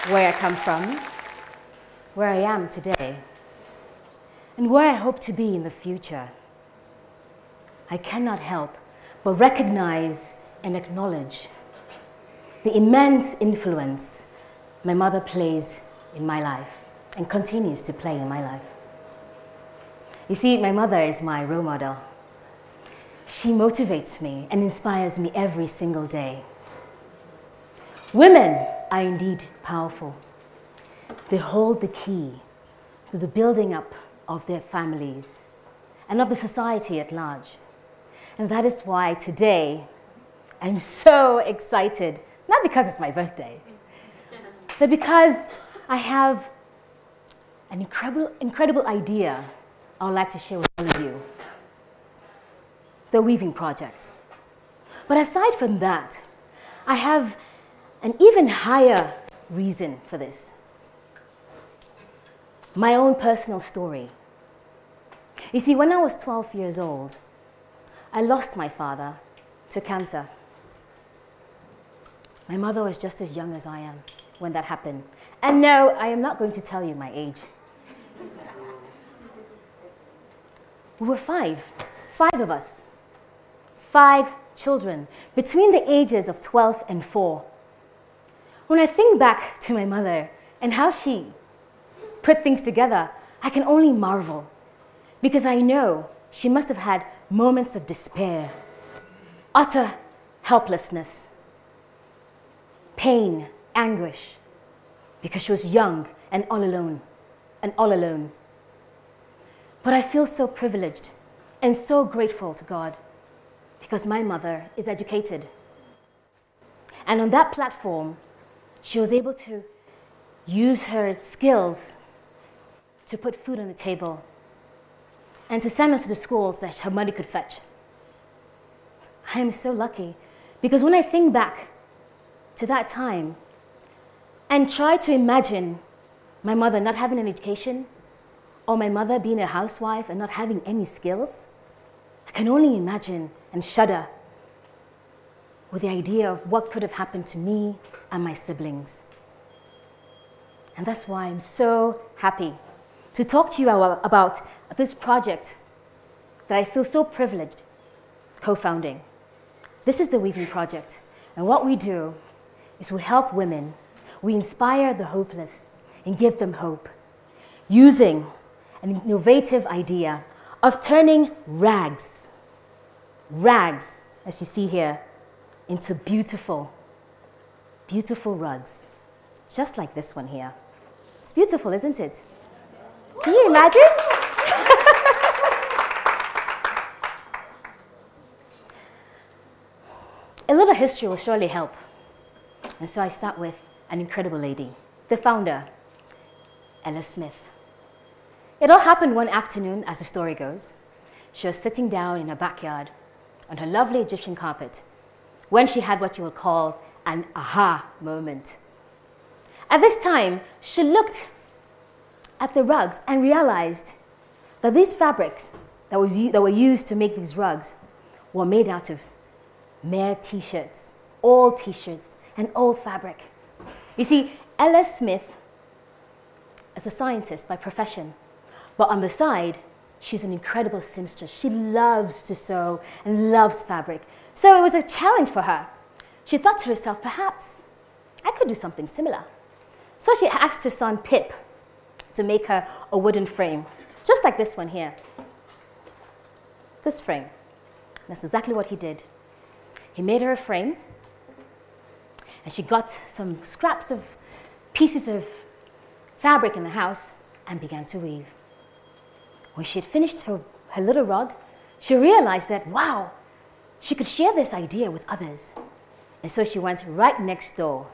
where I come from, where I am today, and where I hope to be in the future, I cannot help but recognize and acknowledge the immense influence my mother plays in my life and continues to play in my life. You see, my mother is my role model. She motivates me and inspires me every single day. Women are indeed powerful. They hold the key to the building up of their families and of the society at large. And that is why today I'm so excited, not because it's my birthday, but because I have an incredible idea I would like to share with all of you. The Weaving Project. But aside from that, I have an even higher reason for this. My own personal story. You see, when I was 12 years old, I lost my father to cancer. My mother was just as young as I am when that happened. And no, I am not going to tell you my age. We were five of us. 5 children between the ages of 12 and 4. When I think back to my mother and how she put things together, I can only marvel, because I know she must have had moments of despair, utter helplessness, pain, anguish, because she was young and all alone. But I feel so privileged and so grateful to God, because my mother is educated. And on that platform, she was able to use her skills to put food on the table and to send us to the schools that her money could fetch. I am so lucky, because when I think back to that time and try to imagine my mother not having an education, or my mother being a housewife and not having any skills, I can only imagine and shudder with the idea of what could have happened to me and my siblings. And that's why I'm so happy to talk to you about this project that I feel so privileged co-founding. This is the Weaving Project, and what we do is we help women, we inspire the hopeless and give them hope, using an innovative idea of turning rags, as you see here, into beautiful rugs, just like this one here. It's beautiful, isn't it? Can you imagine? A little history will surely help. And so I start with an incredible lady, the founder, Ella Smith. It all happened one afternoon, as the story goes. She was sitting down in her backyard on her lovely Egyptian carpet when she had what you would call an aha moment. At this time, she looked at the rugs and realized that these fabrics that were used to make these rugs were made out of mere t-shirts, old t-shirts and old fabric. You see, Ella Smith is a scientist by profession, but on the side, she's an incredible seamstress. She loves to sew and loves fabric. So it was a challenge for her. She thought to herself, perhaps I could do something similar. So she asked her son, Pip, to make her a wooden frame, just like this one here. This frame. That's exactly what he did. He made her a frame, and she got some scraps of pieces of fabric in the house and began to weave. When she had finished her little rug, she realized that, wow, she could share this idea with others. And so she went right next door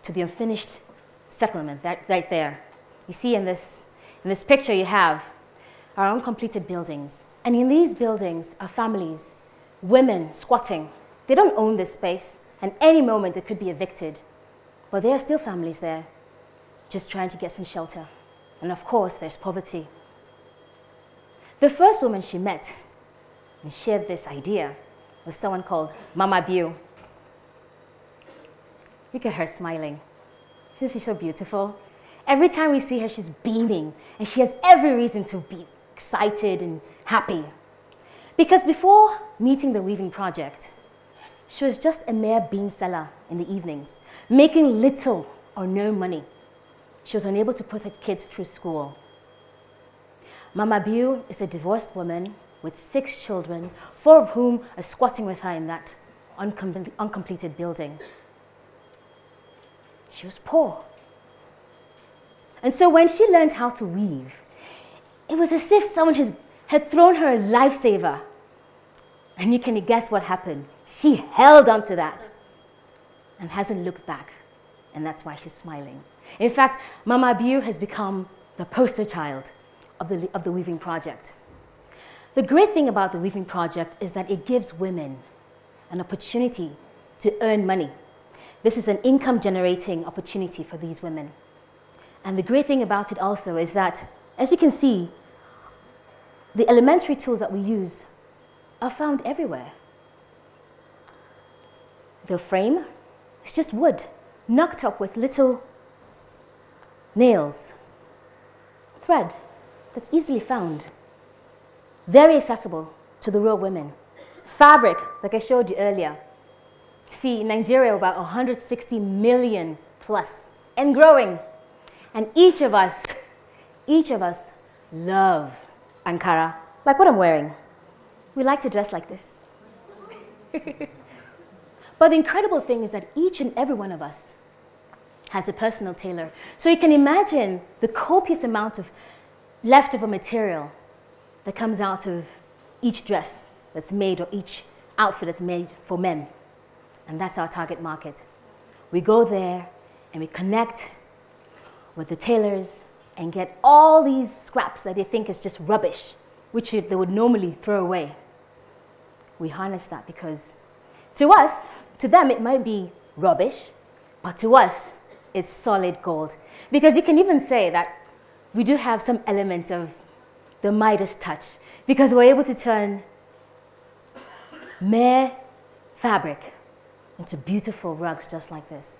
to the unfinished settlement right there. You see in this picture you have our uncompleted buildings. And in these buildings are families, women squatting. They don't own this space, and any moment they could be evicted. But there are still families there, just trying to get some shelter. And of course, there's poverty. The first woman she met and shared this idea was someone called Mama Biu. Look at her smiling. Isn't she so beautiful? Every time we see her, she's beaming, and she has every reason to be excited and happy. Because before meeting the weaving project, she was just a mere bean seller in the evenings, making little or no money. She was unable to put her kids through school. Mama Biu is a divorced woman with 6 children, 4 of whom are squatting with her in that uncompleted building. She was poor. And so when she learned how to weave, it was as if someone had thrown her a lifesaver. And you can guess what happened. She held on to that and hasn't looked back. And that's why she's smiling. In fact, Mama Biu has become the poster child of the Weaving Project. The great thing about the Weaving Project is that it gives women an opportunity to earn money. This is an income-generating opportunity for these women. And the great thing about it also is that, as you can see, the elementary tools that we use are found everywhere. The frame is just wood, knocked up with little nails, thread that's easily found, very accessible to the real women. Fabric, like I showed you earlier. See, in Nigeria, about 160 million plus and growing. And each of us love Ankara, like what I'm wearing. We like to dress like this. But the incredible thing is that each and every one of us has a personal tailor. So you can imagine the copious amount of leftover material that comes out of each dress that's made or each outfit that's made for men. And that's our target market. We go there and we connect with the tailors and get all these scraps that they think is just rubbish, which they would normally throw away. We harness that because to us, to them it might be rubbish, but to us it's solid gold. Because you can even say that we do have some element of the Midas touch because we're able to turn mere fabric into beautiful rugs just like this.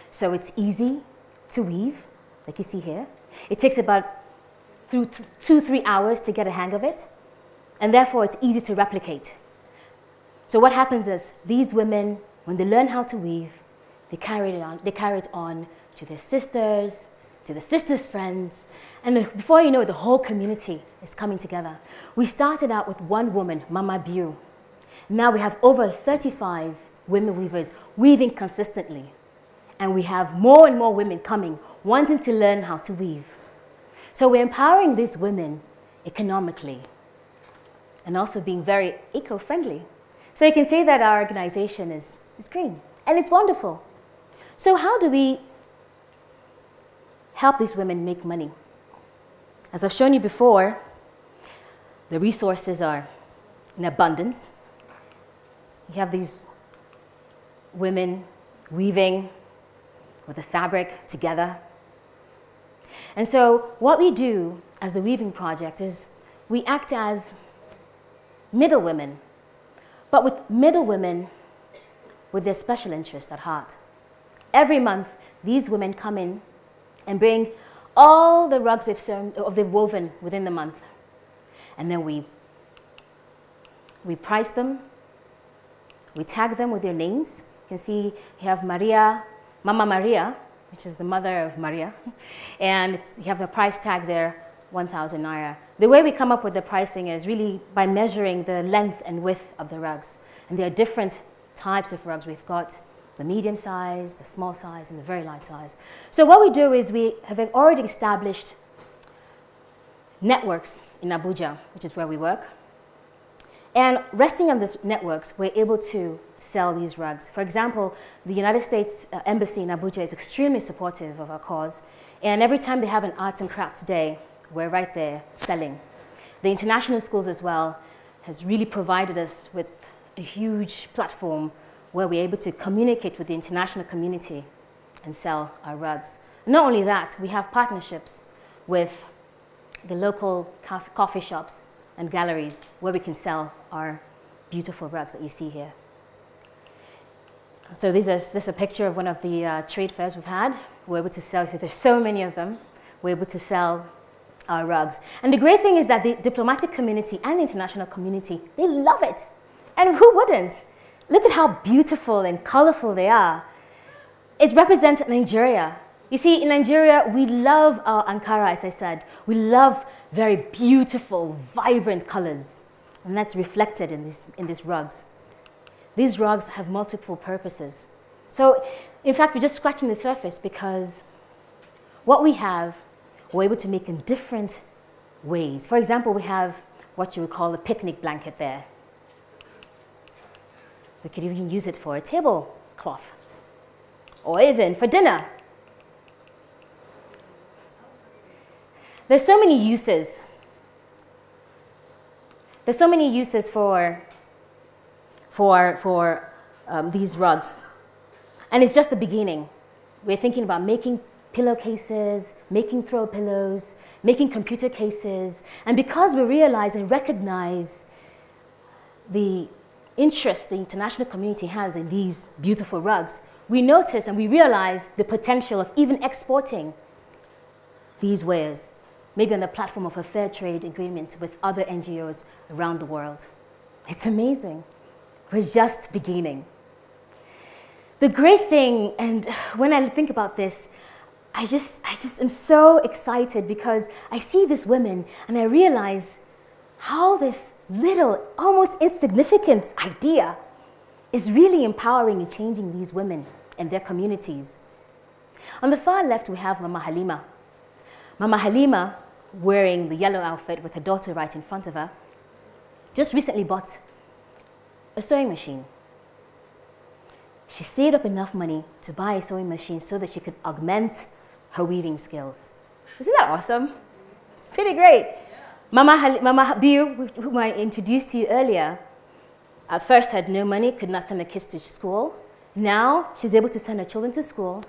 So it's easy to weave, like you see here. It takes about 2-3 hours to get a hang of it, and therefore it's easy to replicate. So what happens is these women, when they learn how to weave, they carry it on to their sisters, to the sisters' friends, and before you know it, the whole community is coming together. We started out with one woman, Mama Biu. Now we have over 35 women weavers weaving consistently. And we have more and more women coming, wanting to learn how to weave. So we're empowering these women economically and also being very eco-friendly. So you can see that our organization is green and it's wonderful. So how do we help these women make money? As I've shown you before, the resources are in abundance. You have these women weaving with the fabric together. And so what we do as the Weaving Project is we act as middle women, but with middle women with their special interest at heart. Every month, these women come in and bring all the rugs they've woven within the month. And then we price them, we tag them with their names. You can see you have Maria, Mama Maria, which is the mother of Maria, and you have a price tag there, 1,000 naira. The way we come up with the pricing is really by measuring the length and width of the rugs. And there are different types of rugs. We've got the medium size, the small size, and the very large size. So what we do is we have already established networks in Abuja, which is where we work. And resting on these networks, we're able to sell these rugs. For example, the United States Embassy in Abuja is extremely supportive of our cause. And every time they have an arts and crafts day, we're right there selling. The international schools as well has really provided us with a huge platform where we're able to communicate with the international community and sell our rugs. Not only that, we have partnerships with the local coffee shops and galleries where we can sell our beautiful rugs that you see here. So this is a picture of one of the trade fairs we've had. We're able to sell, so there's so many of them, we're able to sell our rugs. And the great thing is that the diplomatic community and the international community, they love it. And who wouldn't? Look at how beautiful and colorful they are. It represents Nigeria. You see, in Nigeria, we love our Ankara, as I said. We love very beautiful, vibrant colors. And that's reflected in these rugs. These rugs have multiple purposes. So, in fact, we're just scratching the surface because what we have, we're able to make in different ways. For example, we have what you would call a picnic blanket there. We could even use it for a tablecloth, or even for dinner. There's so many uses. There's so many uses for these rugs. And it's just the beginning. We're thinking about making pillowcases, making throw pillows, making computer cases. And because we realize and recognize the interest the international community has in these beautiful rugs, we notice and we realize the potential of even exporting these wares, maybe on the platform of a fair trade agreement with other NGOs around the world. It's amazing. We're just beginning. The great thing, and when I think about this, I just am so excited because I see these women and I realize how this little, almost insignificant idea is really empowering and changing these women and their communities. On the far left, we have Mama Halima. Mama Halima, wearing the yellow outfit with her daughter right in front of her, just recently bought a sewing machine. She saved up enough money to buy a sewing machine so that she could augment her weaving skills. Isn't that awesome? It's pretty great. Yeah. Mama Biu, whom I introduced to you earlier, at first had no money, could not send her kids to school. Now she's able to send her children to school.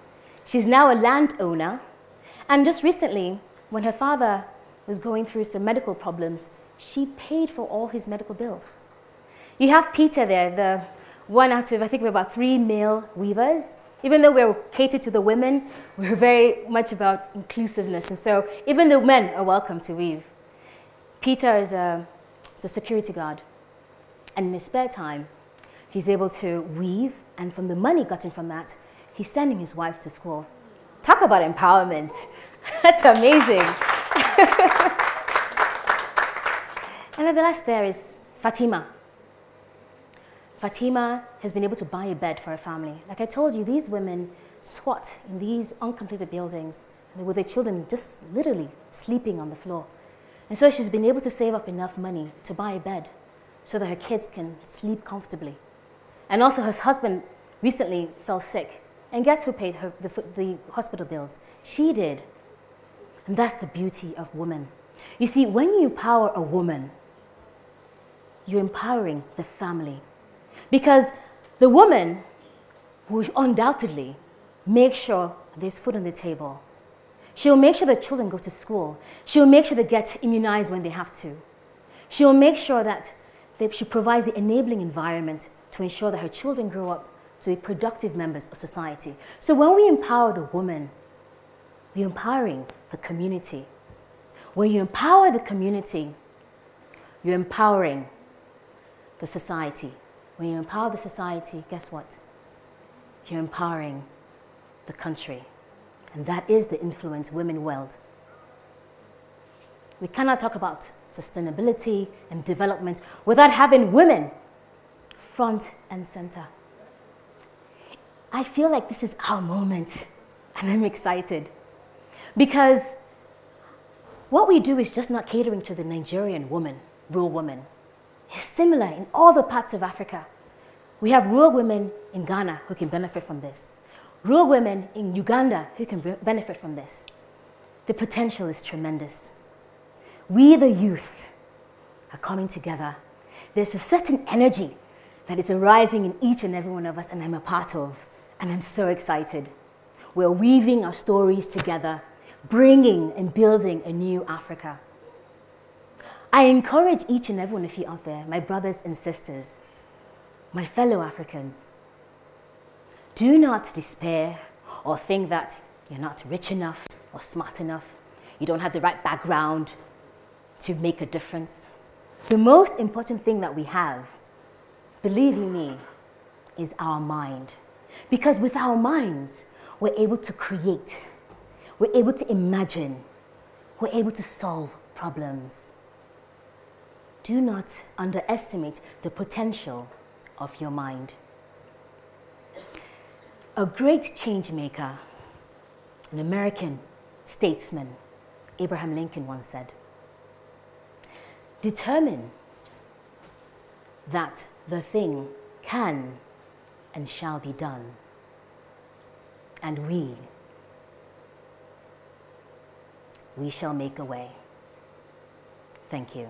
She's now a landowner. And just recently, when her father was going through some medical problems, she paid for all his medical bills. You have Peter there, the one out of, I think we're about 3 male weavers. Even though we're catered to the women, we're very much about inclusiveness. And so even the men are welcome to weave. Peter is a security guard. And in his spare time, he's able to weave. And from the money gotten from that, he's sending his wife to school. Talk about empowerment. That's amazing. And then the last there is Fatima. Fatima has been able to buy a bed for her family. Like I told you, these women squat in these uncompleted buildings with their children just literally sleeping on the floor. And so she's been able to save up enough money to buy a bed so that her kids can sleep comfortably. And also her husband recently fell sick. And guess who paid her the hospital bills? She did. And that's the beauty of women. You see, when you empower a woman, you're empowering the family. Because the woman will undoubtedly make sure there's food on the table. She'll make sure the children go to school. She'll make sure they get immunized when they have to. She'll make sure that she provides the enabling environment to ensure that her children grow up to be productive members of society. So when we empower the woman, we're empowering the community. When you empower the community, you're empowering the society. When you empower the society, guess what? You're empowering the country. And that is the influence women wield. We cannot talk about sustainability and development without having women front and center. I feel like this is our moment, and I'm excited. Because what we do is just not catering to the Nigerian woman, rural woman. It's similar in all the parts of Africa. We have rural women in Ghana who can benefit from this. Rural women in Uganda who can benefit from this. The potential is tremendous. We, the youth, are coming together. There's a certain energy that is arising in each and every one of us, and I'm a part of, and I'm so excited. We're weaving our stories together, bringing and building a new Africa. I encourage each and every one of you out there, my brothers and sisters, my fellow Africans, Do not despair or think that you're not rich enough or smart enough. You don't have the right background to make a difference. The most important thing that we have, believe you me, is our mind. Because with our minds, we're able to create, we're able to imagine, we're able to solve problems. Do not underestimate the potential of your mind. A great change maker, an American statesman, Abraham Lincoln once said, determine that the thing can and shall be done, and we shall make a way. Thank you.